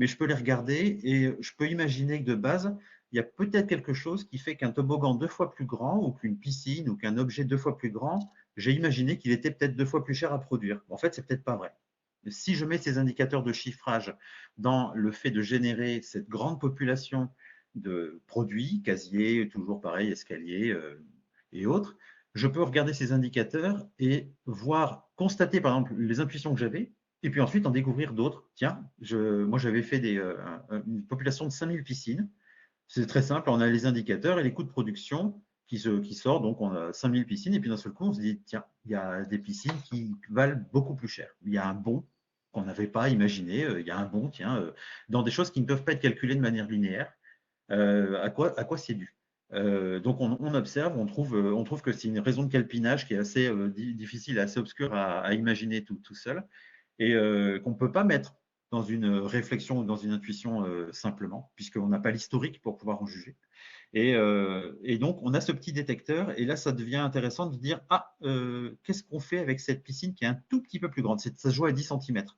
mais je peux les regarder et je peux imaginer que de base, il y a peut-être quelque chose qui fait qu'un toboggan 2 fois plus grand ou qu'une piscine ou qu'un objet 2 fois plus grand, j'ai imaginé qu'il était peut-être 2 fois plus cher à produire. En fait, c'est peut-être pas vrai. Si je mets ces indicateurs de chiffrage dans le fait de générer cette grande population de produits, casiers, toujours pareil, escaliers et autres, je peux regarder ces indicateurs et voir, constater par exemple les intuitions que j'avais, et puis ensuite en découvrir d'autres. Tiens, moi j'avais fait une population de 5000 piscines. C'est très simple, on a les indicateurs et les coûts de production qui sortent, donc on a 5000 piscines, et puis d'un seul coup on se dit, tiens, il y a des piscines qui valent beaucoup plus cher. Il y a un bon qu'on n'avait pas imaginé, il y a un bon, tiens, dans des choses qui ne peuvent pas être calculées de manière linéaire. À quoi c'est dû. Donc on observe, on trouve que c'est une raison de calpinage qui est assez difficile, assez obscure à imaginer tout seul, et qu'on ne peut pas mettre dans une réflexion ou dans une intuition simplement, puisqu'on n'a pas l'historique pour pouvoir en juger. Et donc, on a ce petit détecteur, et là, ça devient intéressant de dire, ah, qu'est-ce qu'on fait avec cette piscine qui est un tout petit peu plus grande? Ça se joue à 10 centimètres.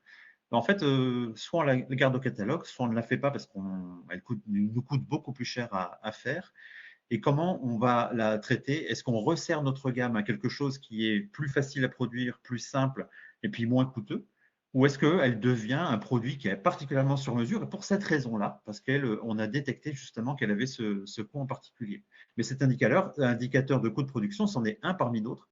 En fait, soit on la garde au catalogue, soit on ne la fait pas parce qu'elle nous coûte beaucoup plus cher à faire. Et comment on va la traiter? Est-ce qu'on resserre notre gamme à quelque chose qui est plus facile à produire, plus simple et puis moins coûteux? Ou est-ce qu'elle devient un produit qui est particulièrement sur mesure, et pour cette raison-là, parce qu'on a détecté justement qu'elle avait ce coût en particulier. Mais cet indicateur de coût de production, c'en est un parmi d'autres.